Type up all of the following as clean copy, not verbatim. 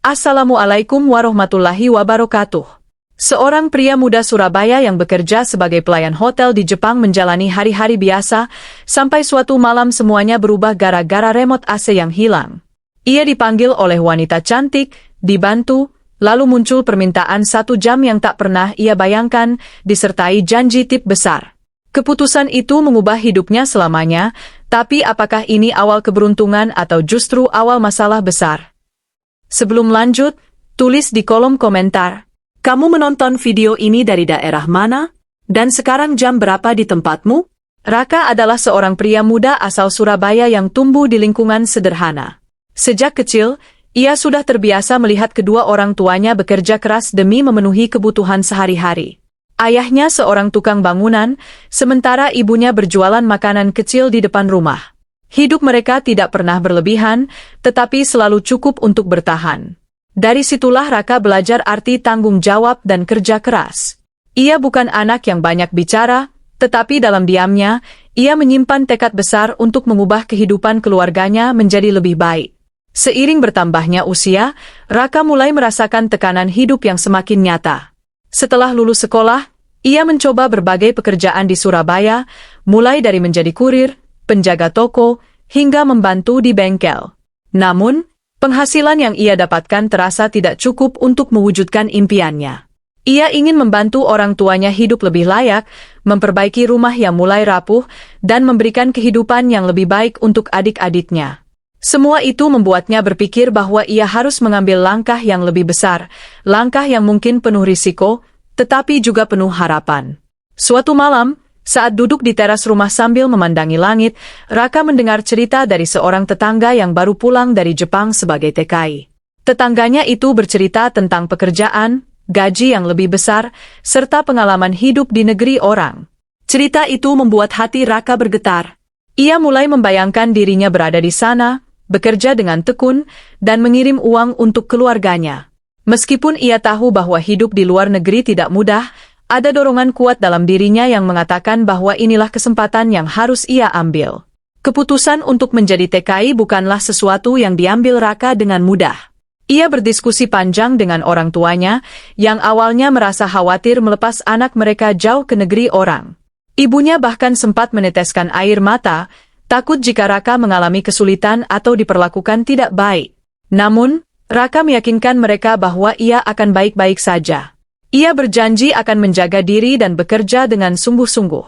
Assalamualaikum warahmatullahi wabarakatuh. Seorang pria muda Surabaya yang bekerja sebagai pelayan hotel di Jepang menjalani hari-hari biasa, sampai suatu malam semuanya berubah gara-gara remote AC yang hilang. Ia dipanggil oleh wanita cantik, dibantu, lalu muncul permintaan 1 jam yang tak pernah ia bayangkan, disertai janji tip besar. Keputusan itu mengubah hidupnya selamanya, tapi apakah ini awal keberuntungan atau justru awal masalah besar? Sebelum lanjut, tulis di kolom komentar, kamu menonton video ini dari daerah mana? Dan sekarang jam berapa di tempatmu? Raka adalah seorang pria muda asal Surabaya yang tumbuh di lingkungan sederhana. Sejak kecil, ia sudah terbiasa melihat kedua orang tuanya bekerja keras demi memenuhi kebutuhan sehari-hari. Ayahnya seorang tukang bangunan, sementara ibunya berjualan makanan kecil di depan rumah. Hidup mereka tidak pernah berlebihan, tetapi selalu cukup untuk bertahan. Dari situlah Raka belajar arti tanggung jawab dan kerja keras. Ia bukan anak yang banyak bicara, tetapi dalam diamnya, ia menyimpan tekad besar untuk mengubah kehidupan keluarganya menjadi lebih baik. Seiring bertambahnya usia, Raka mulai merasakan tekanan hidup yang semakin nyata. Setelah lulus sekolah, ia mencoba berbagai pekerjaan di Surabaya, mulai dari menjadi kurir, penjaga toko, hingga membantu di bengkel. Namun, penghasilan yang ia dapatkan terasa tidak cukup untuk mewujudkan impiannya. Ia ingin membantu orang tuanya hidup lebih layak, memperbaiki rumah yang mulai rapuh, dan memberikan kehidupan yang lebih baik untuk adik-adiknya. Semua itu membuatnya berpikir bahwa ia harus mengambil langkah yang lebih besar, langkah yang mungkin penuh risiko, tetapi juga penuh harapan. Suatu malam, saat duduk di teras rumah sambil memandangi langit, Raka mendengar cerita dari seorang tetangga yang baru pulang dari Jepang sebagai TKI. Tetangganya itu bercerita tentang pekerjaan, gaji yang lebih besar, serta pengalaman hidup di negeri orang. Cerita itu membuat hati Raka bergetar. Ia mulai membayangkan dirinya berada di sana, bekerja dengan tekun, dan mengirim uang untuk keluarganya. Meskipun ia tahu bahwa hidup di luar negeri tidak mudah, ada dorongan kuat dalam dirinya yang mengatakan bahwa inilah kesempatan yang harus ia ambil. Keputusan untuk menjadi TKI bukanlah sesuatu yang diambil Raka dengan mudah. Ia berdiskusi panjang dengan orang tuanya, yang awalnya merasa khawatir melepas anak mereka jauh ke negeri orang. Ibunya bahkan sempat meneteskan air mata, takut jika Raka mengalami kesulitan atau diperlakukan tidak baik. Namun, Raka meyakinkan mereka bahwa ia akan baik-baik saja. Ia berjanji akan menjaga diri dan bekerja dengan sungguh-sungguh.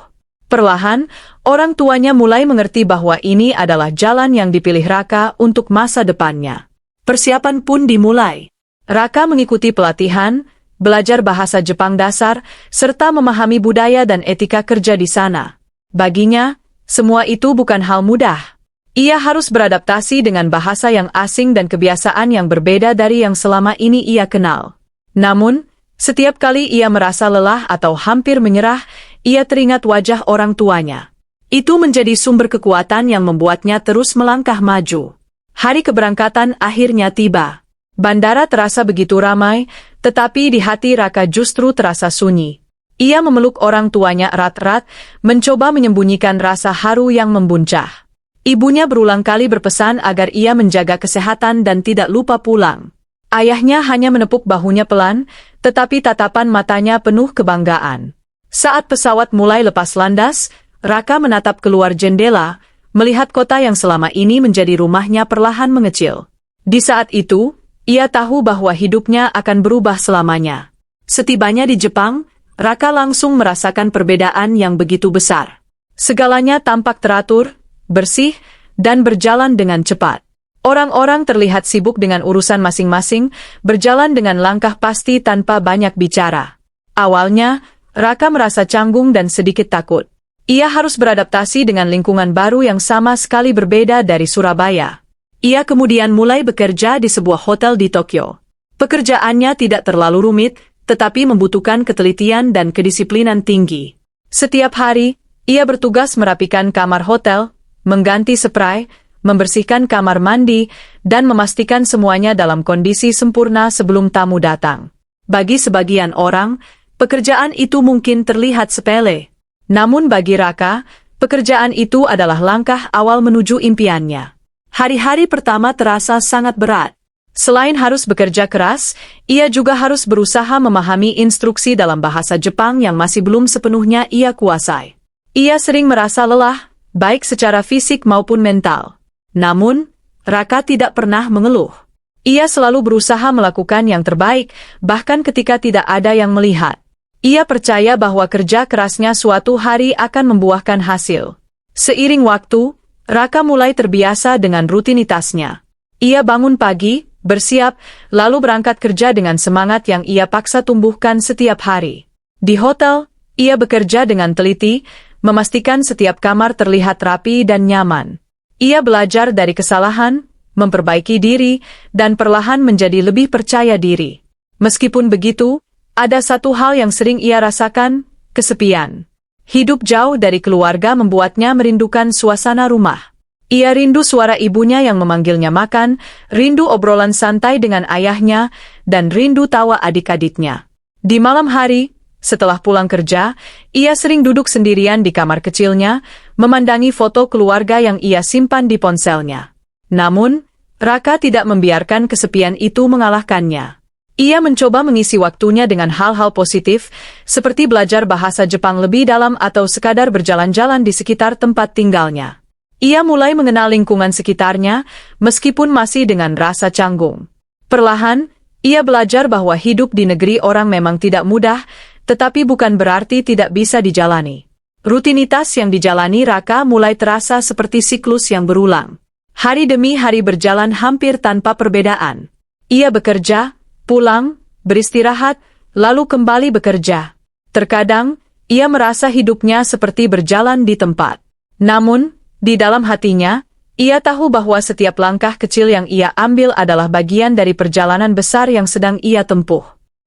Perlahan, orang tuanya mulai mengerti bahwa ini adalah jalan yang dipilih Raka untuk masa depannya. Persiapan pun dimulai. Raka mengikuti pelatihan, belajar bahasa Jepang dasar, serta memahami budaya dan etika kerja di sana. Baginya, semua itu bukan hal mudah. Ia harus beradaptasi dengan bahasa yang asing dan kebiasaan yang berbeda dari yang selama ini ia kenal. Namun, setiap kali ia merasa lelah atau hampir menyerah, ia teringat wajah orang tuanya. Itu menjadi sumber kekuatan yang membuatnya terus melangkah maju. Hari keberangkatan akhirnya tiba. Bandara terasa begitu ramai, tetapi di hati Raka justru terasa sunyi. Ia memeluk orang tuanya erat-erat, mencoba menyembunyikan rasa haru yang membuncah. Ibunya berulang kali berpesan agar ia menjaga kesehatan dan tidak lupa pulang. Ayahnya hanya menepuk bahunya pelan, tetapi tatapan matanya penuh kebanggaan. Saat pesawat mulai lepas landas, Raka menatap keluar jendela, melihat kota yang selama ini menjadi rumahnya perlahan mengecil. Di saat itu, ia tahu bahwa hidupnya akan berubah selamanya. Setibanya di Jepang, Raka langsung merasakan perbedaan yang begitu besar. Segalanya tampak teratur, bersih, dan berjalan dengan cepat. Orang-orang terlihat sibuk dengan urusan masing-masing, berjalan dengan langkah pasti tanpa banyak bicara. Awalnya, Raka merasa canggung dan sedikit takut. Ia harus beradaptasi dengan lingkungan baru yang sama sekali berbeda dari Surabaya. Ia kemudian mulai bekerja di sebuah hotel di Tokyo. Pekerjaannya tidak terlalu rumit, tetapi membutuhkan ketelitian dan kedisiplinan tinggi. Setiap hari, ia bertugas merapikan kamar hotel, mengganti spray, membersihkan kamar mandi, dan memastikan semuanya dalam kondisi sempurna sebelum tamu datang. Bagi sebagian orang, pekerjaan itu mungkin terlihat sepele. Namun bagi Raka, pekerjaan itu adalah langkah awal menuju impiannya. Hari-hari pertama terasa sangat berat. Selain harus bekerja keras, ia juga harus berusaha memahami instruksi dalam bahasa Jepang yang masih belum sepenuhnya ia kuasai. Ia sering merasa lelah, baik secara fisik maupun mental. Namun, Raka tidak pernah mengeluh. Ia selalu berusaha melakukan yang terbaik, bahkan ketika tidak ada yang melihat. Ia percaya bahwa kerja kerasnya suatu hari akan membuahkan hasil. Seiring waktu, Raka mulai terbiasa dengan rutinitasnya. Ia bangun pagi, bersiap, lalu berangkat kerja dengan semangat yang ia paksa tumbuhkan setiap hari. Di hotel, ia bekerja dengan teliti, memastikan setiap kamar terlihat rapi dan nyaman. Ia belajar dari kesalahan, memperbaiki diri, dan perlahan menjadi lebih percaya diri. Meskipun begitu, ada satu hal yang sering ia rasakan, kesepian. Hidup jauh dari keluarga membuatnya merindukan suasana rumah. Ia rindu suara ibunya yang memanggilnya makan, rindu obrolan santai dengan ayahnya, dan rindu tawa adik-adiknya. Di malam hari, setelah pulang kerja, ia sering duduk sendirian di kamar kecilnya, memandangi foto keluarga yang ia simpan di ponselnya. Namun, Raka tidak membiarkan kesepian itu mengalahkannya. Ia mencoba mengisi waktunya dengan hal-hal positif, seperti belajar bahasa Jepang lebih dalam atau sekadar berjalan-jalan di sekitar tempat tinggalnya. Ia mulai mengenal lingkungan sekitarnya, meskipun masih dengan rasa canggung. Perlahan, ia belajar bahwa hidup di negeri orang memang tidak mudah, tetapi bukan berarti tidak bisa dijalani. Rutinitas yang dijalani Raka mulai terasa seperti siklus yang berulang. Hari demi hari berjalan hampir tanpa perbedaan. Ia bekerja, pulang, beristirahat, lalu kembali bekerja. Terkadang, ia merasa hidupnya seperti berjalan di tempat. Namun, di dalam hatinya, ia tahu bahwa setiap langkah kecil yang ia ambil adalah bagian dari perjalanan besar yang sedang ia tempuh.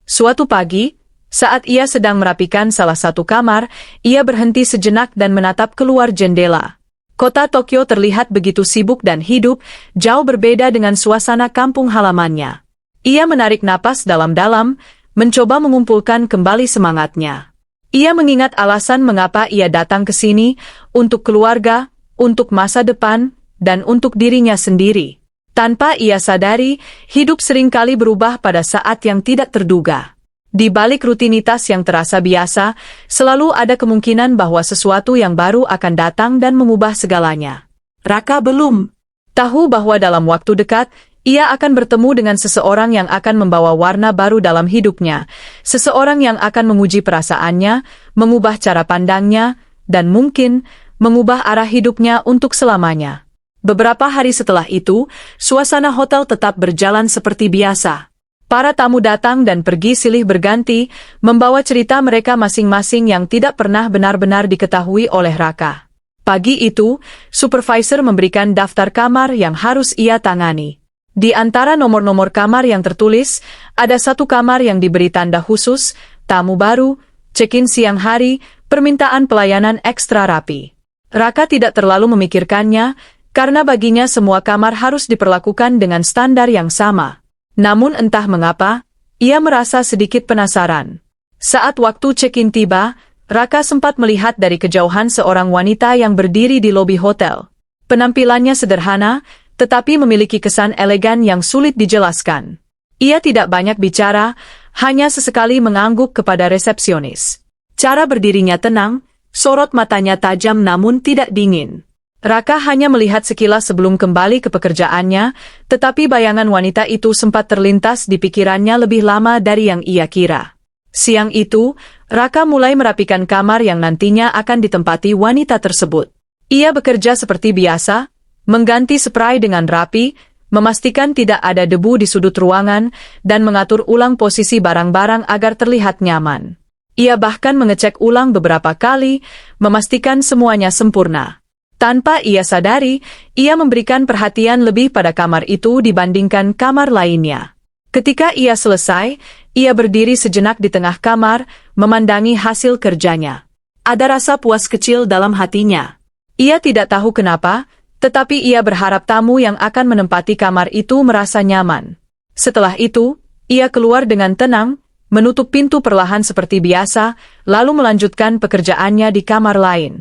Suatu pagi, saat ia sedang merapikan salah satu kamar, ia berhenti sejenak dan menatap keluar jendela. Kota Tokyo terlihat begitu sibuk dan hidup, jauh berbeda dengan suasana kampung halamannya. Ia menarik napas dalam-dalam, mencoba mengumpulkan kembali semangatnya. Ia mengingat alasan mengapa ia datang ke sini, untuk keluarga, untuk masa depan, dan untuk dirinya sendiri. Tanpa ia sadari, hidup seringkali berubah pada saat yang tidak terduga. Di balik rutinitas yang terasa biasa, selalu ada kemungkinan bahwa sesuatu yang baru akan datang dan mengubah segalanya. Raka belum tahu bahwa dalam waktu dekat, ia akan bertemu dengan seseorang yang akan membawa warna baru dalam hidupnya, seseorang yang akan menguji perasaannya, mengubah cara pandangnya, dan mungkin mengubah arah hidupnya untuk selamanya. Beberapa hari setelah itu, suasana hotel tetap berjalan seperti biasa. Para tamu datang dan pergi silih berganti, membawa cerita mereka masing-masing yang tidak pernah benar-benar diketahui oleh Raka. Pagi itu, supervisor memberikan daftar kamar yang harus ia tangani. Di antara nomor-nomor kamar yang tertulis, ada satu kamar yang diberi tanda khusus, tamu baru, check-in siang hari, permintaan pelayanan ekstra rapi. Raka tidak terlalu memikirkannya, karena baginya semua kamar harus diperlakukan dengan standar yang sama. Namun entah mengapa, ia merasa sedikit penasaran. Saat waktu check-in tiba, Raka sempat melihat dari kejauhan seorang wanita yang berdiri di lobi hotel. Penampilannya sederhana, tetapi memiliki kesan elegan yang sulit dijelaskan. Ia tidak banyak bicara, hanya sesekali mengangguk kepada resepsionis. Cara berdirinya tenang, sorot matanya tajam namun tidak dingin. Raka hanya melihat sekilas sebelum kembali ke pekerjaannya, tetapi bayangan wanita itu sempat terlintas di pikirannya lebih lama dari yang ia kira. Siang itu, Raka mulai merapikan kamar yang nantinya akan ditempati wanita tersebut. Ia bekerja seperti biasa, mengganti spray dengan rapi, memastikan tidak ada debu di sudut ruangan, dan mengatur ulang posisi barang-barang agar terlihat nyaman. Ia bahkan mengecek ulang beberapa kali, memastikan semuanya sempurna. Tanpa ia sadari, ia memberikan perhatian lebih pada kamar itu dibandingkan kamar lainnya. Ketika ia selesai, ia berdiri sejenak di tengah kamar, memandangi hasil kerjanya. Ada rasa puas kecil dalam hatinya. Ia tidak tahu kenapa, tetapi ia berharap tamu yang akan menempati kamar itu merasa nyaman. Setelah itu, ia keluar dengan tenang, menutup pintu perlahan seperti biasa, lalu melanjutkan pekerjaannya di kamar lain.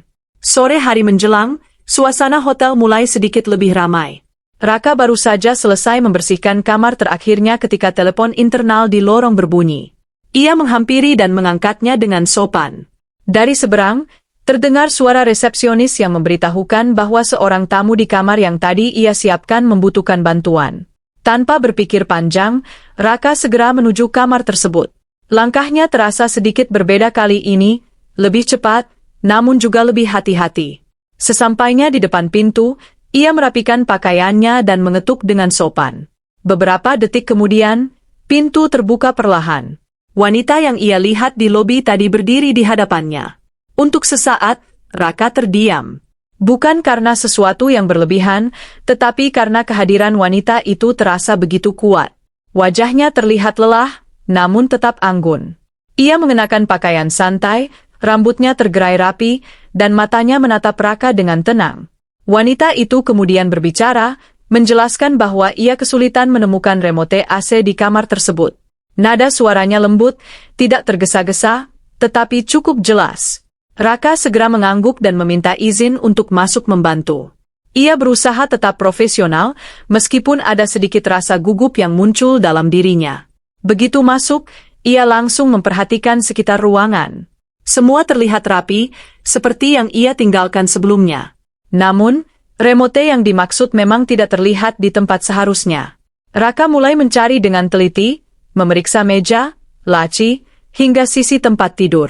Sore hari menjelang, suasana hotel mulai sedikit lebih ramai. Raka baru saja selesai membersihkan kamar terakhirnya ketika telepon internal di lorong berbunyi. Ia menghampiri dan mengangkatnya dengan sopan. Dari seberang, terdengar suara resepsionis yang memberitahukan bahwa seorang tamu di kamar yang tadi ia siapkan membutuhkan bantuan. Tanpa berpikir panjang, Raka segera menuju kamar tersebut. Langkahnya terasa sedikit berbeda kali ini, lebih cepat, namun juga lebih hati-hati. Sesampainya di depan pintu, ia merapikan pakaiannya dan mengetuk dengan sopan. Beberapa detik kemudian, pintu terbuka perlahan. Wanita yang ia lihat di lobi tadi berdiri di hadapannya. Untuk sesaat, Raka terdiam. Bukan karena sesuatu yang berlebihan, tetapi karena kehadiran wanita itu terasa begitu kuat. Wajahnya terlihat lelah, namun tetap anggun. Ia mengenakan pakaian santai, rambutnya tergerai rapi, dan matanya menatap Raka dengan tenang. Wanita itu kemudian berbicara, menjelaskan bahwa ia kesulitan menemukan remote AC di kamar tersebut. Nada suaranya lembut, tidak tergesa-gesa, tetapi cukup jelas. Raka segera mengangguk dan meminta izin untuk masuk membantu. Ia berusaha tetap profesional, meskipun ada sedikit rasa gugup yang muncul dalam dirinya. Begitu masuk, ia langsung memperhatikan sekitar ruangan. Semua terlihat rapi, seperti yang ia tinggalkan sebelumnya. Namun, remote yang dimaksud memang tidak terlihat di tempat seharusnya. Raka mulai mencari dengan teliti, memeriksa meja, laci, hingga sisi tempat tidur.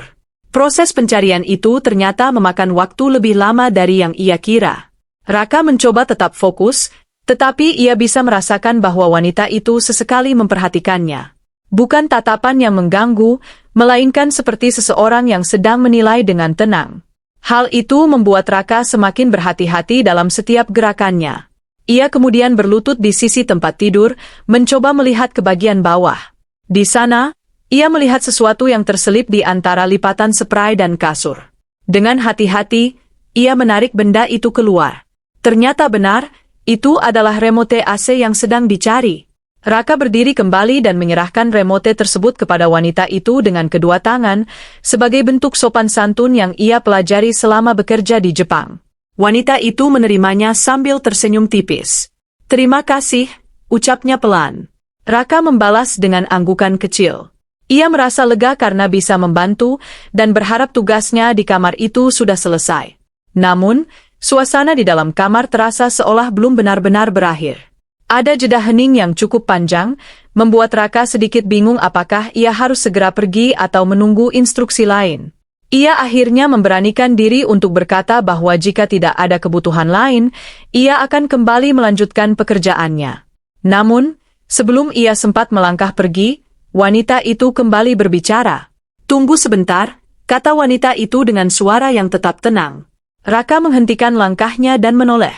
Proses pencarian itu ternyata memakan waktu lebih lama dari yang ia kira. Raka mencoba tetap fokus, tetapi ia bisa merasakan bahwa wanita itu sesekali memperhatikannya. Bukan tatapan yang mengganggu, melainkan seperti seseorang yang sedang menilai dengan tenang. Hal itu membuat Raka semakin berhati-hati dalam setiap gerakannya. Ia kemudian berlutut di sisi tempat tidur, mencoba melihat ke bagian bawah. Di sana, ia melihat sesuatu yang terselip di antara lipatan spray dan kasur. Dengan hati-hati, ia menarik benda itu keluar. Ternyata benar, itu adalah remote AC yang sedang dicari. Raka berdiri kembali dan menyerahkan remote tersebut kepada wanita itu dengan kedua tangan, sebagai bentuk sopan santun yang ia pelajari selama bekerja di Jepang. Wanita itu menerimanya sambil tersenyum tipis. "Terima kasih," ucapnya pelan. Raka membalas dengan anggukan kecil. Ia merasa lega karena bisa membantu, dan berharap tugasnya di kamar itu sudah selesai. Namun, suasana di dalam kamar terasa seolah belum benar-benar berakhir. Ada jeda hening yang cukup panjang, membuat Raka sedikit bingung apakah ia harus segera pergi atau menunggu instruksi lain. Ia akhirnya memberanikan diri untuk berkata bahwa jika tidak ada kebutuhan lain, ia akan kembali melanjutkan pekerjaannya. Namun, sebelum ia sempat melangkah pergi, wanita itu kembali berbicara. "Tunggu sebentar," kata wanita itu dengan suara yang tetap tenang. Raka menghentikan langkahnya dan menoleh.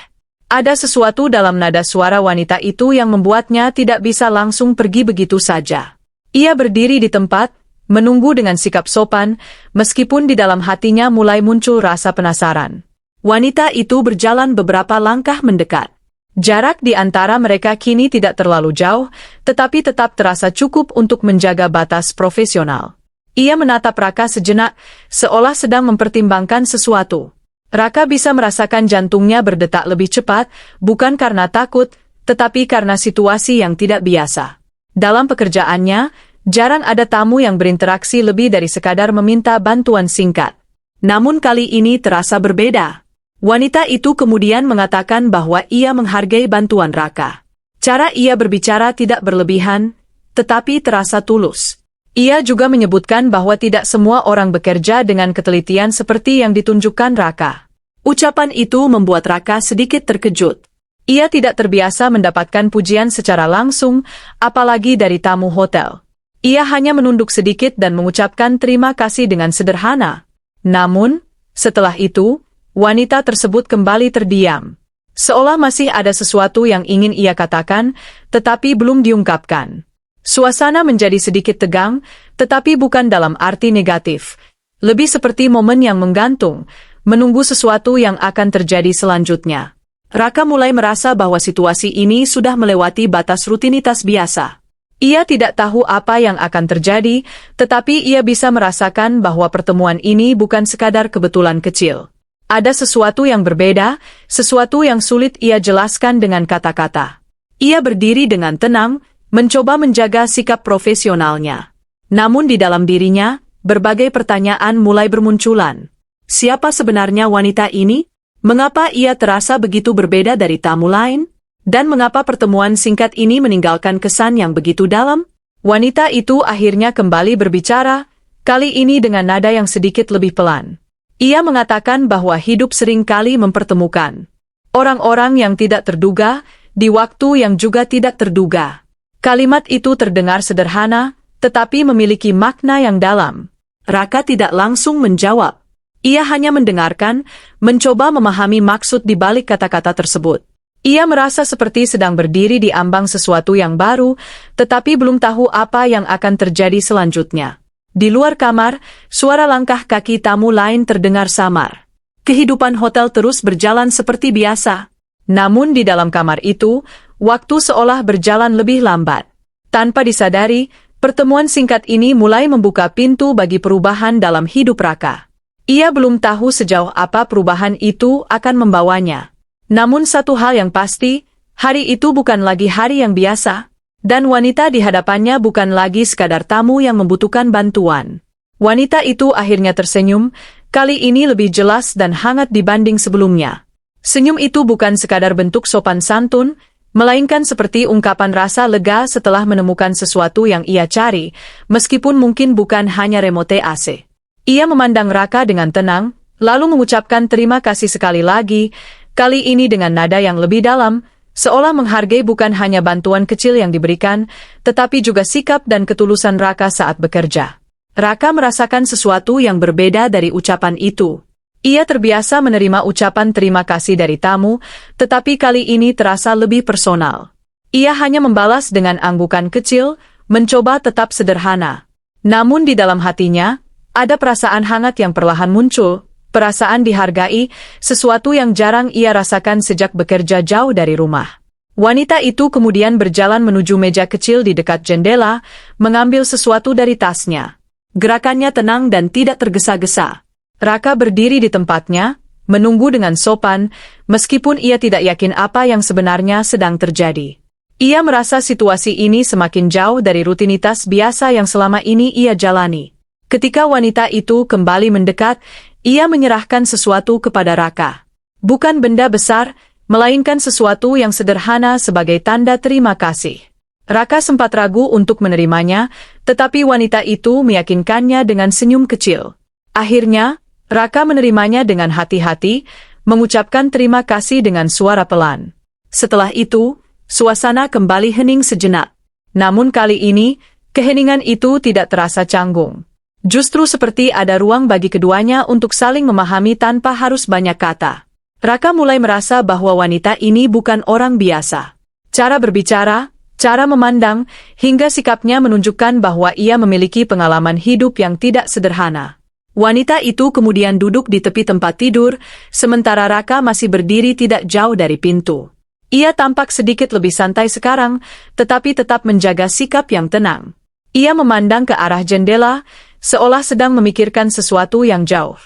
Ada sesuatu dalam nada suara wanita itu yang membuatnya tidak bisa langsung pergi begitu saja. Ia berdiri di tempat, menunggu dengan sikap sopan, meskipun di dalam hatinya mulai muncul rasa penasaran. Wanita itu berjalan beberapa langkah mendekat. Jarak di antara mereka kini tidak terlalu jauh, tetapi tetap terasa cukup untuk menjaga batas profesional. Ia menatap Raka sejenak, seolah sedang mempertimbangkan sesuatu. Raka bisa merasakan jantungnya berdetak lebih cepat, bukan karena takut, tetapi karena situasi yang tidak biasa. Dalam pekerjaannya, jarang ada tamu yang berinteraksi lebih dari sekadar meminta bantuan singkat. Namun kali ini terasa berbeda. Wanita itu kemudian mengatakan bahwa ia menghargai bantuan Raka. Cara ia berbicara tidak berlebihan, tetapi terasa tulus. Ia juga menyebutkan bahwa tidak semua orang bekerja dengan ketelitian seperti yang ditunjukkan Raka. Ucapan itu membuat Raka sedikit terkejut. Ia tidak terbiasa mendapatkan pujian secara langsung, apalagi dari tamu hotel. Ia hanya menunduk sedikit dan mengucapkan terima kasih dengan sederhana. Namun, setelah itu, wanita tersebut kembali terdiam. Seolah masih ada sesuatu yang ingin ia katakan, tetapi belum diungkapkan. Suasana menjadi sedikit tegang, tetapi bukan dalam arti negatif. Lebih seperti momen yang menggantung, menunggu sesuatu yang akan terjadi selanjutnya. Raka mulai merasa bahwa situasi ini sudah melewati batas rutinitas biasa. Ia tidak tahu apa yang akan terjadi, tetapi ia bisa merasakan bahwa pertemuan ini bukan sekadar kebetulan kecil. Ada sesuatu yang berbeda, sesuatu yang sulit ia jelaskan dengan kata-kata. Ia berdiri dengan tenang, mencoba menjaga sikap profesionalnya. Namun di dalam dirinya, berbagai pertanyaan mulai bermunculan. Siapa sebenarnya wanita ini? Mengapa ia terasa begitu berbeda dari tamu lain? Dan mengapa pertemuan singkat ini meninggalkan kesan yang begitu dalam? Wanita itu akhirnya kembali berbicara, kali ini dengan nada yang sedikit lebih pelan. Ia mengatakan bahwa hidup sering kali mempertemukan orang-orang yang tidak terduga, di waktu yang juga tidak terduga. Kalimat itu terdengar sederhana, tetapi memiliki makna yang dalam. Raka tidak langsung menjawab. Ia hanya mendengarkan, mencoba memahami maksud di balik kata-kata tersebut. Ia merasa seperti sedang berdiri di ambang sesuatu yang baru, tetapi belum tahu apa yang akan terjadi selanjutnya. Di luar kamar, suara langkah kaki tamu lain terdengar samar. Kehidupan hotel terus berjalan seperti biasa. Namun di dalam kamar itu, waktu seolah berjalan lebih lambat. Tanpa disadari, pertemuan singkat ini mulai membuka pintu bagi perubahan dalam hidup Raka. Ia belum tahu sejauh apa perubahan itu akan membawanya. Namun satu hal yang pasti, hari itu bukan lagi hari yang biasa, dan wanita di hadapannya bukan lagi sekadar tamu yang membutuhkan bantuan. Wanita itu akhirnya tersenyum, kali ini lebih jelas dan hangat dibanding sebelumnya. Senyum itu bukan sekadar bentuk sopan santun, melainkan seperti ungkapan rasa lega setelah menemukan sesuatu yang ia cari, meskipun mungkin bukan hanya remote AC. Ia memandang Raka dengan tenang, lalu mengucapkan terima kasih sekali lagi, kali ini dengan nada yang lebih dalam, seolah menghargai bukan hanya bantuan kecil yang diberikan, tetapi juga sikap dan ketulusan Raka saat bekerja. Raka merasakan sesuatu yang berbeda dari ucapan itu. Ia terbiasa menerima ucapan terima kasih dari tamu, tetapi kali ini terasa lebih personal. Ia hanya membalas dengan anggukan kecil, mencoba tetap sederhana. Namun di dalam hatinya, ada perasaan hangat yang perlahan muncul, perasaan dihargai, sesuatu yang jarang ia rasakan sejak bekerja jauh dari rumah. Wanita itu kemudian berjalan menuju meja kecil di dekat jendela, mengambil sesuatu dari tasnya. Gerakannya tenang dan tidak tergesa-gesa. Raka berdiri di tempatnya, menunggu dengan sopan, meskipun ia tidak yakin apa yang sebenarnya sedang terjadi. Ia merasa situasi ini semakin jauh dari rutinitas biasa yang selama ini ia jalani. Ketika wanita itu kembali mendekat, ia menyerahkan sesuatu kepada Raka. Bukan benda besar, melainkan sesuatu yang sederhana sebagai tanda terima kasih. Raka sempat ragu untuk menerimanya, tetapi wanita itu meyakinkannya dengan senyum kecil. Akhirnya, Raka menerimanya dengan hati-hati, mengucapkan terima kasih dengan suara pelan. Setelah itu, suasana kembali hening sejenak. Namun kali ini, keheningan itu tidak terasa canggung. Justru seperti ada ruang bagi keduanya untuk saling memahami tanpa harus banyak kata. Raka mulai merasa bahwa wanita ini bukan orang biasa. Cara berbicara, cara memandang, hingga sikapnya menunjukkan bahwa ia memiliki pengalaman hidup yang tidak sederhana. Wanita itu kemudian duduk di tepi tempat tidur, sementara Raka masih berdiri tidak jauh dari pintu. Ia tampak sedikit lebih santai sekarang, tetapi tetap menjaga sikap yang tenang. Ia memandang ke arah jendela, seolah sedang memikirkan sesuatu yang jauh.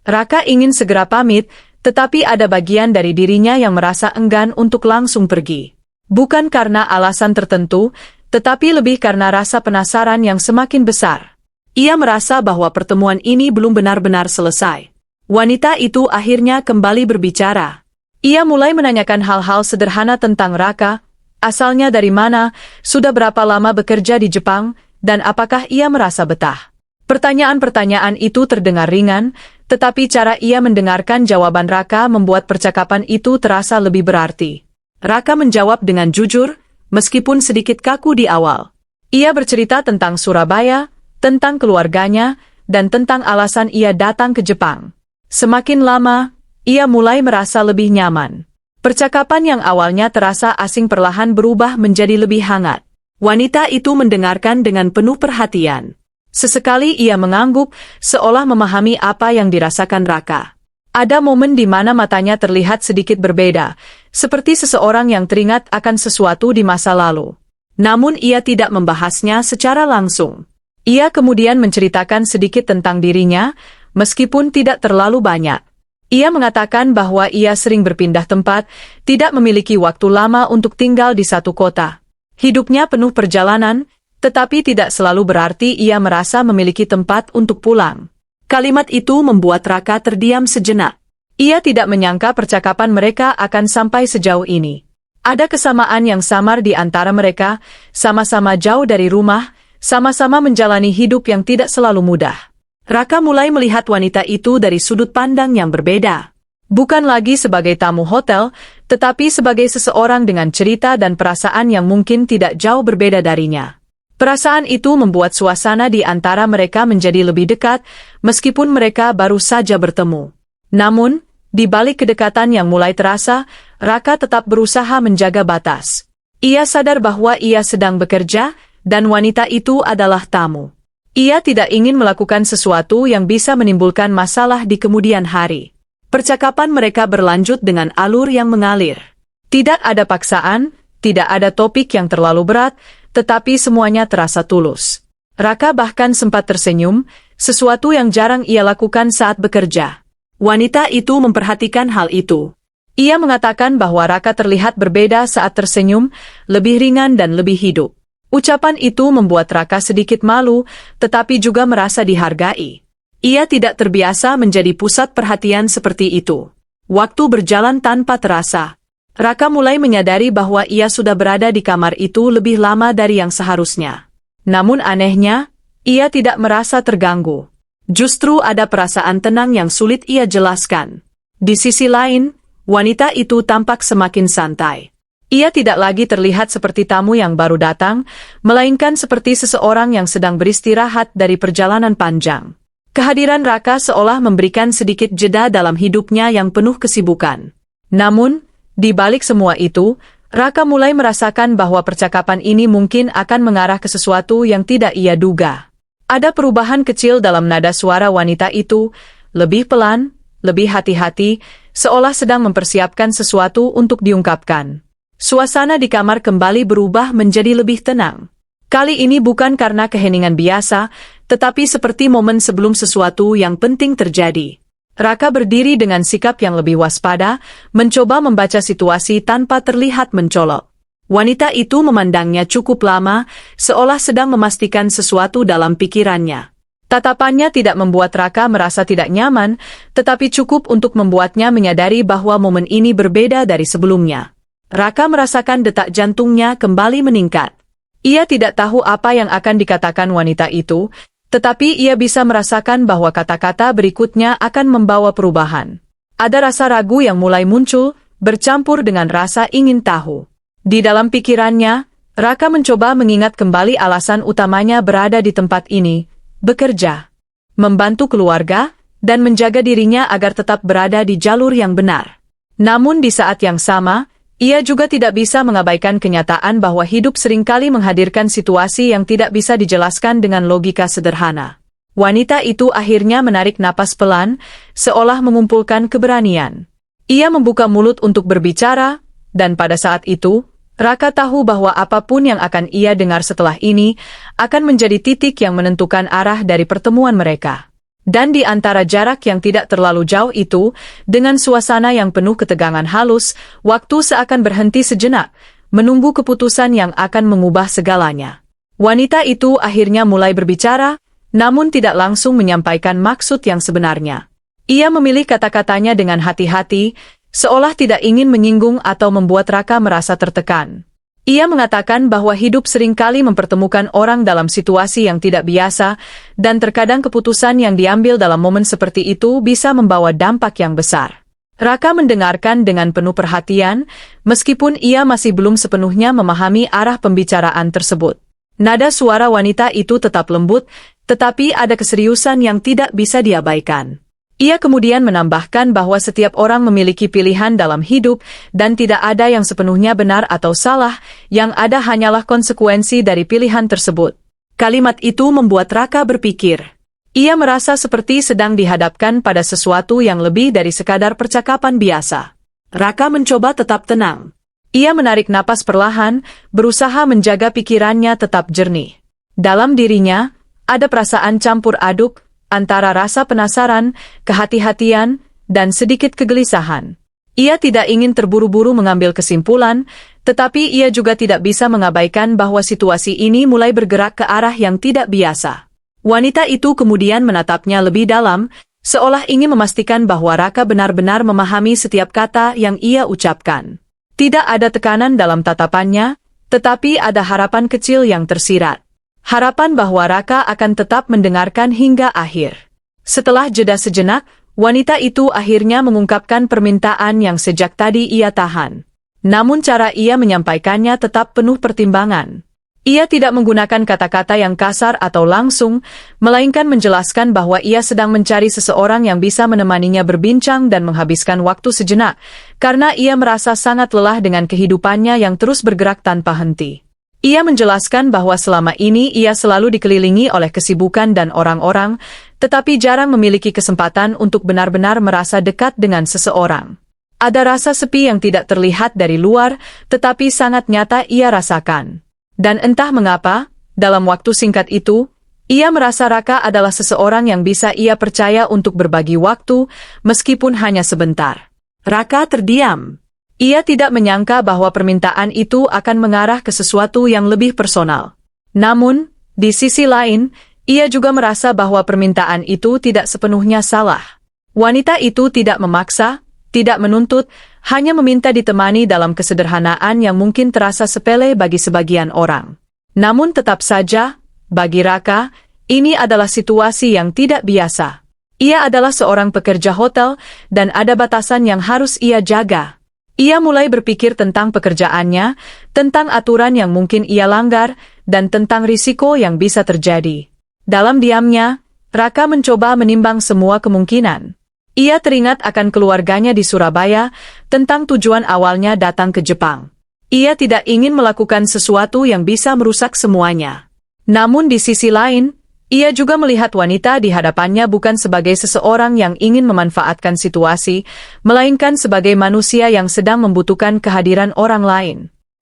Raka ingin segera pamit, tetapi ada bagian dari dirinya yang merasa enggan untuk langsung pergi. Bukan karena alasan tertentu, tetapi lebih karena rasa penasaran yang semakin besar. Ia merasa bahwa pertemuan ini belum benar-benar selesai. Wanita itu akhirnya kembali berbicara. Ia mulai menanyakan hal-hal sederhana tentang Raka, asalnya dari mana, sudah berapa lama bekerja di Jepang, dan apakah ia merasa betah. Pertanyaan-pertanyaan itu terdengar ringan, tetapi cara ia mendengarkan jawaban Raka membuat percakapan itu terasa lebih berarti. Raka menjawab dengan jujur, meskipun sedikit kaku di awal. Ia bercerita tentang Surabaya, tentang keluarganya, dan tentang alasan ia datang ke Jepang. Semakin lama, ia mulai merasa lebih nyaman. Percakapan yang awalnya terasa asing perlahan berubah menjadi lebih hangat. Wanita itu mendengarkan dengan penuh perhatian. Sesekali ia mengangguk, seolah memahami apa yang dirasakan Raka. Ada momen di mana matanya terlihat sedikit berbeda, seperti seseorang yang teringat akan sesuatu di masa lalu. Namun ia tidak membahasnya secara langsung. Ia kemudian menceritakan sedikit tentang dirinya, meskipun tidak terlalu banyak. Ia mengatakan bahwa ia sering berpindah tempat, tidak memiliki waktu lama untuk tinggal di satu kota. Hidupnya penuh perjalanan, tetapi tidak selalu berarti ia merasa memiliki tempat untuk pulang. Kalimat itu membuat Raka terdiam sejenak. Ia tidak menyangka percakapan mereka akan sampai sejauh ini. Ada kesamaan yang samar di antara mereka, sama-sama jauh dari rumah, sama-sama menjalani hidup yang tidak selalu mudah. Raka mulai melihat wanita itu dari sudut pandang yang berbeda. Bukan lagi sebagai tamu hotel, tetapi sebagai seseorang dengan cerita dan perasaan yang mungkin tidak jauh berbeda darinya. Perasaan itu membuat suasana di antara mereka menjadi lebih dekat, meskipun mereka baru saja bertemu. Namun, di balik kedekatan yang mulai terasa, Raka tetap berusaha menjaga batas. Ia sadar bahwa ia sedang bekerja, dan wanita itu adalah tamu. Ia tidak ingin melakukan sesuatu yang bisa menimbulkan masalah di kemudian hari. Percakapan mereka berlanjut dengan alur yang mengalir. Tidak ada paksaan, tidak ada topik yang terlalu berat, tetapi semuanya terasa tulus. Raka bahkan sempat tersenyum, sesuatu yang jarang ia lakukan saat bekerja. Wanita itu memperhatikan hal itu. Ia mengatakan bahwa Raka terlihat berbeda saat tersenyum, lebih ringan dan lebih hidup. Ucapan itu membuat Raka sedikit malu, tetapi juga merasa dihargai. Ia tidak terbiasa menjadi pusat perhatian seperti itu. Waktu berjalan tanpa terasa. Raka mulai menyadari bahwa ia sudah berada di kamar itu lebih lama dari yang seharusnya. Namun anehnya, ia tidak merasa terganggu. Justru ada perasaan tenang yang sulit ia jelaskan. Di sisi lain, wanita itu tampak semakin santai. Ia tidak lagi terlihat seperti tamu yang baru datang, melainkan seperti seseorang yang sedang beristirahat dari perjalanan panjang. Kehadiran Raka seolah memberikan sedikit jeda dalam hidupnya yang penuh kesibukan. Namun, di balik semua itu, Raka mulai merasakan bahwa percakapan ini mungkin akan mengarah ke sesuatu yang tidak ia duga. Ada perubahan kecil dalam nada suara wanita itu, lebih pelan, lebih hati-hati, seolah sedang mempersiapkan sesuatu untuk diungkapkan. Suasana di kamar kembali berubah menjadi lebih tenang. Kali ini bukan karena keheningan biasa, tetapi seperti momen sebelum sesuatu yang penting terjadi. Raka berdiri dengan sikap yang lebih waspada, mencoba membaca situasi tanpa terlihat mencolok. Wanita itu memandangnya cukup lama, seolah sedang memastikan sesuatu dalam pikirannya. Tatapannya tidak membuat Raka merasa tidak nyaman, tetapi cukup untuk membuatnya menyadari bahwa momen ini berbeda dari sebelumnya. Raka merasakan detak jantungnya kembali meningkat. Ia tidak tahu apa yang akan dikatakan wanita itu, tetapi ia bisa merasakan bahwa kata-kata berikutnya akan membawa perubahan. Ada rasa ragu yang mulai muncul, bercampur dengan rasa ingin tahu. Di dalam pikirannya, Raka mencoba mengingat kembali alasan utamanya berada di tempat ini, bekerja, membantu keluarga, dan menjaga dirinya agar tetap berada di jalur yang benar. Namun di saat yang sama, ia juga tidak bisa mengabaikan kenyataan bahwa hidup seringkali menghadirkan situasi yang tidak bisa dijelaskan dengan logika sederhana. Wanita itu akhirnya menarik napas pelan, seolah mengumpulkan keberanian. Ia membuka mulut untuk berbicara, dan pada saat itu, Raka tahu bahwa apapun yang akan ia dengar setelah ini, akan menjadi titik yang menentukan arah dari pertemuan mereka. Dan di antara jarak yang tidak terlalu jauh itu, dengan suasana yang penuh ketegangan halus, waktu seakan berhenti sejenak, menunggu keputusan yang akan mengubah segalanya. Wanita itu akhirnya mulai berbicara, namun tidak langsung menyampaikan maksud yang sebenarnya. Ia memilih kata-katanya dengan hati-hati, seolah tidak ingin menyinggung atau membuat Raka merasa tertekan. Ia mengatakan bahwa hidup seringkali mempertemukan orang dalam situasi yang tidak biasa, dan terkadang keputusan yang diambil dalam momen seperti itu bisa membawa dampak yang besar. Raka mendengarkan dengan penuh perhatian, meskipun ia masih belum sepenuhnya memahami arah pembicaraan tersebut. Nada suara wanita itu tetap lembut, tetapi ada keseriusan yang tidak bisa diabaikan. Ia kemudian menambahkan bahwa setiap orang memiliki pilihan dalam hidup dan tidak ada yang sepenuhnya benar atau salah, yang ada hanyalah konsekuensi dari pilihan tersebut. Kalimat itu membuat Raka berpikir. Ia merasa seperti sedang dihadapkan pada sesuatu yang lebih dari sekadar percakapan biasa. Raka mencoba tetap tenang. Ia menarik napas perlahan, berusaha menjaga pikirannya tetap jernih. Dalam dirinya, ada perasaan campur aduk, antara rasa penasaran, kehati-hatian, dan sedikit kegelisahan. Ia tidak ingin terburu-buru mengambil kesimpulan, tetapi ia juga tidak bisa mengabaikan bahwa situasi ini mulai bergerak ke arah yang tidak biasa. Wanita itu kemudian menatapnya lebih dalam, seolah ingin memastikan bahwa Raka benar-benar memahami setiap kata yang ia ucapkan. Tidak ada tekanan dalam tatapannya, tetapi ada harapan kecil yang tersirat. Harapan bahwa Raka akan tetap mendengarkan hingga akhir. Setelah jeda sejenak, wanita itu akhirnya mengungkapkan permintaan yang sejak tadi ia tahan. Namun cara ia menyampaikannya tetap penuh pertimbangan. Ia tidak menggunakan kata-kata yang kasar atau langsung, melainkan menjelaskan bahwa ia sedang mencari seseorang yang bisa menemaninya berbincang dan menghabiskan waktu sejenak, karena ia merasa sangat lelah dengan kehidupannya yang terus bergerak tanpa henti. Ia menjelaskan bahwa selama ini ia selalu dikelilingi oleh kesibukan dan orang-orang, tetapi jarang memiliki kesempatan untuk benar-benar merasa dekat dengan seseorang. Ada rasa sepi yang tidak terlihat dari luar, tetapi sangat nyata ia rasakan. Dan entah mengapa, dalam waktu singkat itu, ia merasa Raka adalah seseorang yang bisa ia percaya untuk berbagi waktu, meskipun hanya sebentar. Raka terdiam. Ia tidak menyangka bahwa permintaan itu akan mengarah ke sesuatu yang lebih personal. Namun, di sisi lain, ia juga merasa bahwa permintaan itu tidak sepenuhnya salah. Wanita itu tidak memaksa, tidak menuntut, hanya meminta ditemani dalam kesederhanaan yang mungkin terasa sepele bagi sebagian orang. Namun tetap saja, bagi Raka, ini adalah situasi yang tidak biasa. Ia adalah seorang pekerja hotel, dan ada batasan yang harus ia jaga. Ia mulai berpikir tentang pekerjaannya, tentang aturan yang mungkin ia langgar, dan tentang risiko yang bisa terjadi. Dalam diamnya, Raka mencoba menimbang semua kemungkinan. Ia teringat akan keluarganya di Surabaya, tentang tujuan awalnya datang ke Jepang. Ia tidak ingin melakukan sesuatu yang bisa merusak semuanya. Namun di sisi lain, ia juga melihat wanita di hadapannya bukan sebagai seseorang yang ingin memanfaatkan situasi, melainkan sebagai manusia yang sedang membutuhkan kehadiran orang lain.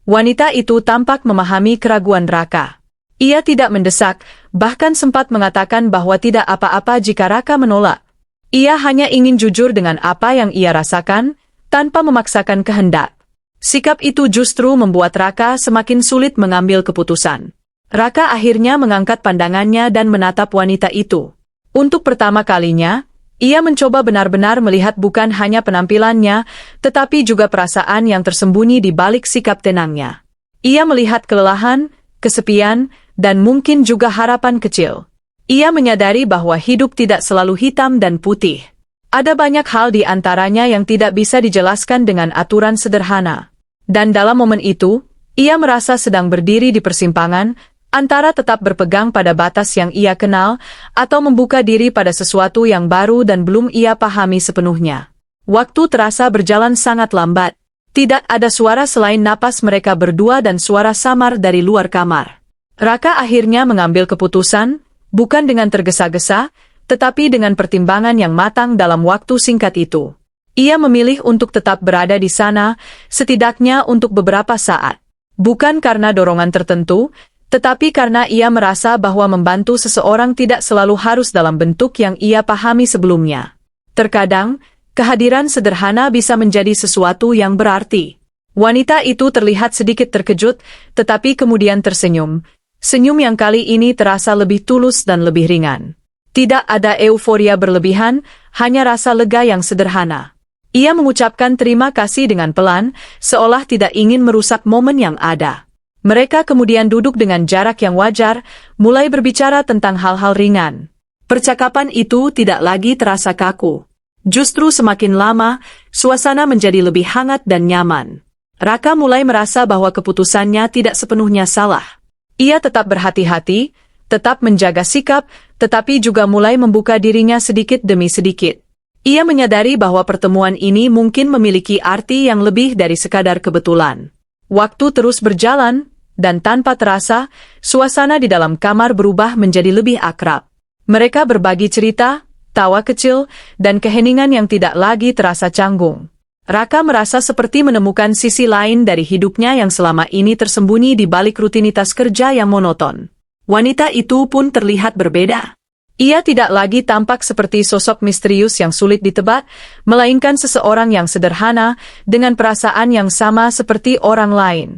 Wanita itu tampak memahami keraguan Raka. Ia tidak mendesak, bahkan sempat mengatakan bahwa tidak apa-apa jika Raka menolak. Ia hanya ingin jujur dengan apa yang ia rasakan, tanpa memaksakan kehendak. Sikap itu justru membuat Raka semakin sulit mengambil keputusan. Raka akhirnya mengangkat pandangannya dan menatap wanita itu. Untuk pertama kalinya, ia mencoba benar-benar melihat bukan hanya penampilannya, tetapi juga perasaan yang tersembunyi di balik sikap tenangnya. Ia melihat kelelahan, kesepian, dan mungkin juga harapan kecil. Ia menyadari bahwa hidup tidak selalu hitam dan putih. Ada banyak hal di antaranya yang tidak bisa dijelaskan dengan aturan sederhana. Dan dalam momen itu, ia merasa sedang berdiri di persimpangan, antara tetap berpegang pada batas yang ia kenal, atau membuka diri pada sesuatu yang baru dan belum ia pahami sepenuhnya. Waktu terasa berjalan sangat lambat. Tidak ada suara selain napas mereka berdua dan suara samar dari luar kamar. Raka akhirnya mengambil keputusan, bukan dengan tergesa-gesa, tetapi dengan pertimbangan yang matang dalam waktu singkat itu. Ia memilih untuk tetap berada di sana, setidaknya untuk beberapa saat. Bukan karena dorongan tertentu, tetapi karena ia merasa bahwa membantu seseorang tidak selalu harus dalam bentuk yang ia pahami sebelumnya. Terkadang, kehadiran sederhana bisa menjadi sesuatu yang berarti. Wanita itu terlihat sedikit terkejut, tetapi kemudian tersenyum. Senyum yang kali ini terasa lebih tulus dan lebih ringan. Tidak ada euforia berlebihan, hanya rasa lega yang sederhana. Ia mengucapkan terima kasih dengan pelan, seolah tidak ingin merusak momen yang ada. Mereka kemudian duduk dengan jarak yang wajar, mulai berbicara tentang hal-hal ringan. Percakapan itu tidak lagi terasa kaku. Justru semakin lama, suasana menjadi lebih hangat dan nyaman. Raka mulai merasa bahwa keputusannya tidak sepenuhnya salah. Ia tetap berhati-hati, tetap menjaga sikap, tetapi juga mulai membuka dirinya sedikit demi sedikit. Ia menyadari bahwa pertemuan ini mungkin memiliki arti yang lebih dari sekadar kebetulan. Waktu terus berjalan, dan tanpa terasa, suasana di dalam kamar berubah menjadi lebih akrab. Mereka berbagi cerita, tawa kecil, dan keheningan yang tidak lagi terasa canggung. Raka merasa seperti menemukan sisi lain dari hidupnya yang selama ini tersembunyi di balik rutinitas kerja yang monoton. Wanita itu pun terlihat berbeda. Ia tidak lagi tampak seperti sosok misterius yang sulit ditebak, melainkan seseorang yang sederhana, dengan perasaan yang sama seperti orang lain.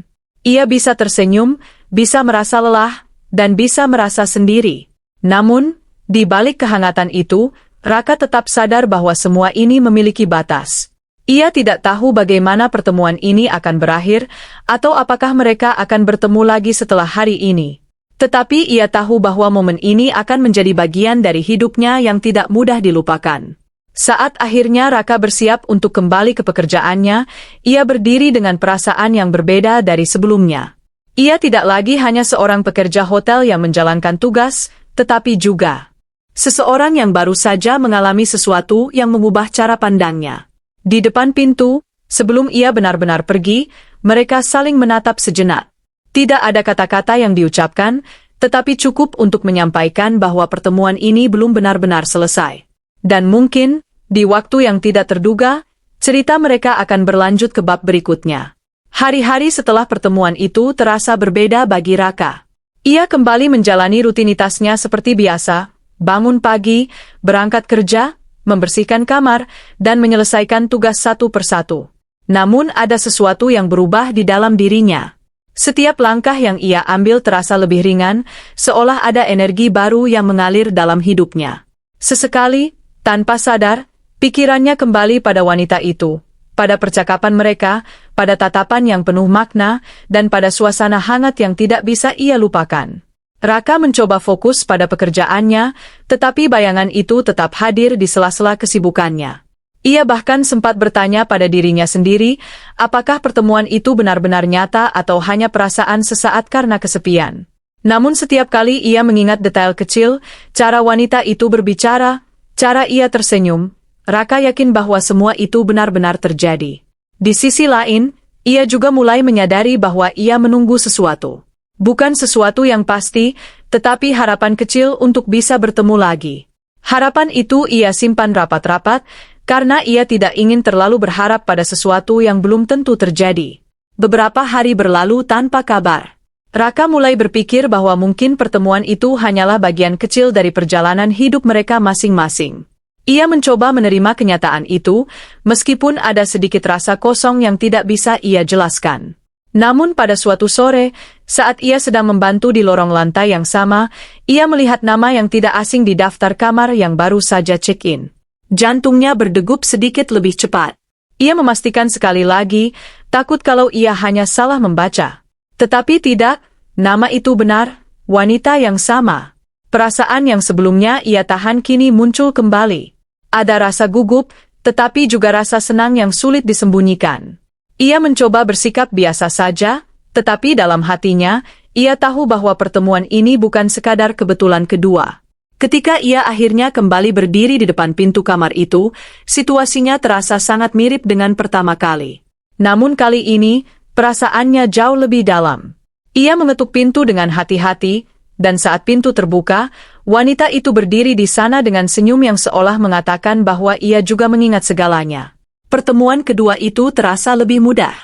Ia bisa tersenyum, bisa merasa lelah, dan bisa merasa sendiri. Namun, di balik kehangatan itu, Raka tetap sadar bahwa semua ini memiliki batas. Ia tidak tahu bagaimana pertemuan ini akan berakhir, atau apakah mereka akan bertemu lagi setelah hari ini. Tetapi ia tahu bahwa momen ini akan menjadi bagian dari hidupnya yang tidak mudah dilupakan. Saat akhirnya Raka bersiap untuk kembali ke pekerjaannya, ia berdiri dengan perasaan yang berbeda dari sebelumnya. Ia tidak lagi hanya seorang pekerja hotel yang menjalankan tugas, tetapi juga seseorang yang baru saja mengalami sesuatu yang mengubah cara pandangnya. Di depan pintu, sebelum ia benar-benar pergi, mereka saling menatap sejenak. Tidak ada kata-kata yang diucapkan, tetapi cukup untuk menyampaikan bahwa pertemuan ini belum benar-benar selesai. Dan mungkin, di waktu yang tidak terduga, cerita mereka akan berlanjut ke bab berikutnya. Hari-hari setelah pertemuan itu terasa berbeda bagi Raka. Ia kembali menjalani rutinitasnya seperti biasa, bangun pagi, berangkat kerja, membersihkan kamar, dan menyelesaikan tugas satu persatu. Namun ada sesuatu yang berubah di dalam dirinya. Setiap langkah yang ia ambil terasa lebih ringan, seolah ada energi baru yang mengalir dalam hidupnya. Sesekali, tanpa sadar, pikirannya kembali pada wanita itu, pada percakapan mereka, pada tatapan yang penuh makna, dan pada suasana hangat yang tidak bisa ia lupakan. Raka mencoba fokus pada pekerjaannya, tetapi bayangan itu tetap hadir di sela-sela kesibukannya. Ia bahkan sempat bertanya pada dirinya sendiri, apakah pertemuan itu benar-benar nyata atau hanya perasaan sesaat karena kesepian. Namun setiap kali ia mengingat detail kecil, cara wanita itu berbicara, cara ia tersenyum, Raka yakin bahwa semua itu benar-benar terjadi. Di sisi lain, ia juga mulai menyadari bahwa ia menunggu sesuatu. Bukan sesuatu yang pasti, tetapi harapan kecil untuk bisa bertemu lagi. Harapan itu ia simpan rapat-rapat, karena ia tidak ingin terlalu berharap pada sesuatu yang belum tentu terjadi. Beberapa hari berlalu tanpa kabar. Raka mulai berpikir bahwa mungkin pertemuan itu hanyalah bagian kecil dari perjalanan hidup mereka masing-masing. Ia mencoba menerima kenyataan itu, meskipun ada sedikit rasa kosong yang tidak bisa ia jelaskan. Namun pada suatu sore, saat ia sedang membantu di lorong lantai yang sama, ia melihat nama yang tidak asing di daftar kamar yang baru saja check-in. Jantungnya berdegup sedikit lebih cepat. Ia memastikan sekali lagi, takut kalau ia hanya salah membaca. Tetapi tidak, nama itu benar, wanita yang sama. Perasaan yang sebelumnya ia tahan kini muncul kembali. Ada rasa gugup, tetapi juga rasa senang yang sulit disembunyikan. Ia mencoba bersikap biasa saja, tetapi dalam hatinya, ia tahu bahwa pertemuan ini bukan sekadar kebetulan kedua. Ketika ia akhirnya kembali berdiri di depan pintu kamar itu, situasinya terasa sangat mirip dengan pertama kali. Namun kali ini, perasaannya jauh lebih dalam. Ia mengetuk pintu dengan hati-hati, dan saat pintu terbuka, wanita itu berdiri di sana dengan senyum yang seolah mengatakan bahwa ia juga mengingat segalanya. Pertemuan kedua itu terasa lebih mudah.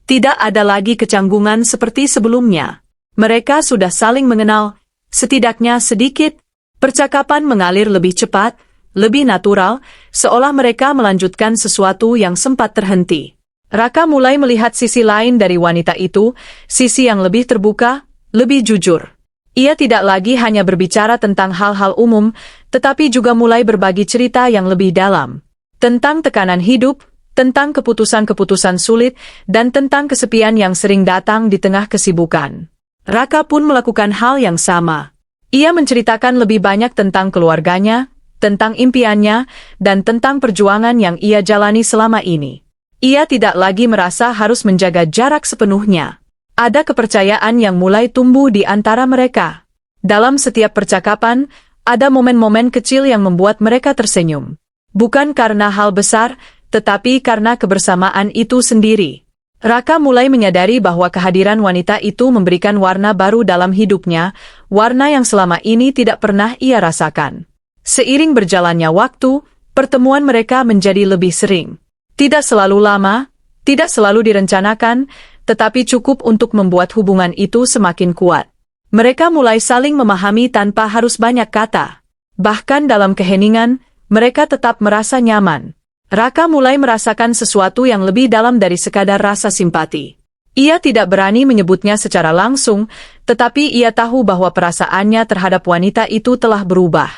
Tidak ada lagi kecanggungan seperti sebelumnya. Mereka sudah saling mengenal, setidaknya sedikit. Percakapan mengalir lebih cepat, lebih natural, seolah mereka melanjutkan sesuatu yang sempat terhenti. Raka mulai melihat sisi lain dari wanita itu, sisi yang lebih terbuka, lebih jujur. Ia tidak lagi hanya berbicara tentang hal-hal umum, tetapi juga mulai berbagi cerita yang lebih dalam. Tentang tekanan hidup, tentang keputusan-keputusan sulit, dan tentang kesepian yang sering datang di tengah kesibukan. Raka pun melakukan hal yang sama. Ia menceritakan lebih banyak tentang keluarganya, tentang impiannya, dan tentang perjuangan yang ia jalani selama ini. Ia tidak lagi merasa harus menjaga jarak sepenuhnya. Ada kepercayaan yang mulai tumbuh di antara mereka. Dalam setiap percakapan, ada momen-momen kecil yang membuat mereka tersenyum. Bukan karena hal besar, tetapi karena kebersamaan itu sendiri. Raka mulai menyadari bahwa kehadiran wanita itu memberikan warna baru dalam hidupnya, warna yang selama ini tidak pernah ia rasakan. Seiring berjalannya waktu, pertemuan mereka menjadi lebih sering. Tidak selalu lama, tidak selalu direncanakan, tetapi cukup untuk membuat hubungan itu semakin kuat. Mereka mulai saling memahami tanpa harus banyak kata. Bahkan dalam keheningan, mereka tetap merasa nyaman. Raka mulai merasakan sesuatu yang lebih dalam dari sekadar rasa simpati. Ia tidak berani menyebutnya secara langsung, tetapi ia tahu bahwa perasaannya terhadap wanita itu telah berubah.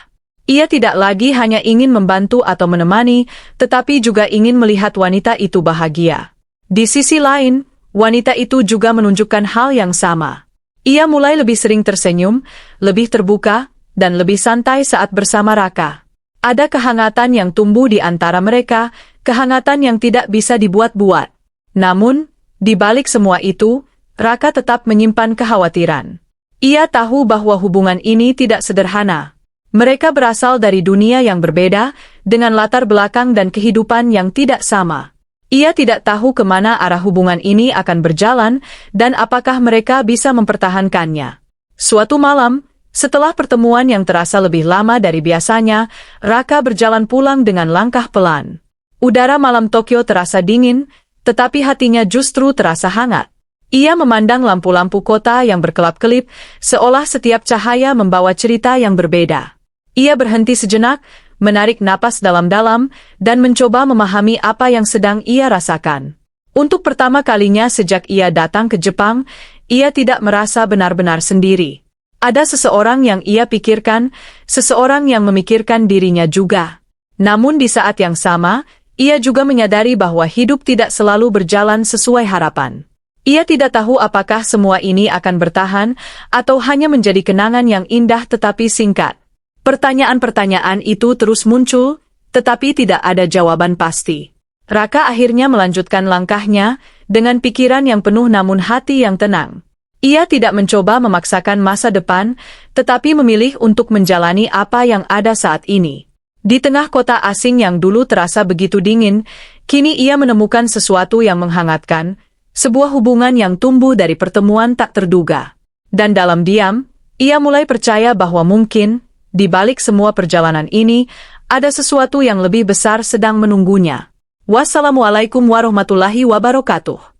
Ia tidak lagi hanya ingin membantu atau menemani, tetapi juga ingin melihat wanita itu bahagia. Di sisi lain, wanita itu juga menunjukkan hal yang sama. Ia mulai lebih sering tersenyum, lebih terbuka, dan lebih santai saat bersama Raka. Ada kehangatan yang tumbuh di antara mereka, kehangatan yang tidak bisa dibuat-buat. Namun, di balik semua itu, Raka tetap menyimpan kekhawatiran. Ia tahu bahwa hubungan ini tidak sederhana. Mereka berasal dari dunia yang berbeda, dengan latar belakang dan kehidupan yang tidak sama. Ia tidak tahu kemana arah hubungan ini akan berjalan, dan apakah mereka bisa mempertahankannya. Suatu malam, setelah pertemuan yang terasa lebih lama dari biasanya, Raka berjalan pulang dengan langkah pelan. Udara malam Tokyo terasa dingin, tetapi hatinya justru terasa hangat. Ia memandang lampu-lampu kota yang berkelap-kelip, seolah setiap cahaya membawa cerita yang berbeda. Ia berhenti sejenak, menarik napas dalam-dalam, dan mencoba memahami apa yang sedang ia rasakan. Untuk pertama kalinya sejak ia datang ke Jepang, ia tidak merasa benar-benar sendiri. Ada seseorang yang ia pikirkan, seseorang yang memikirkan dirinya juga. Namun di saat yang sama, ia juga menyadari bahwa hidup tidak selalu berjalan sesuai harapan. Ia tidak tahu apakah semua ini akan bertahan, atau hanya menjadi kenangan yang indah tetapi singkat. Pertanyaan-pertanyaan itu terus muncul, tetapi tidak ada jawaban pasti. Raka akhirnya melanjutkan langkahnya, dengan pikiran yang penuh namun hati yang tenang. Ia tidak mencoba memaksakan masa depan, tetapi memilih untuk menjalani apa yang ada saat ini. Di tengah kota asing yang dulu terasa begitu dingin, kini ia menemukan sesuatu yang menghangatkan, sebuah hubungan yang tumbuh dari pertemuan tak terduga. Dan dalam diam, ia mulai percaya bahwa mungkin, di balik semua perjalanan ini, ada sesuatu yang lebih besar sedang menunggunya. Wassalamualaikum warahmatullahi wabarakatuh.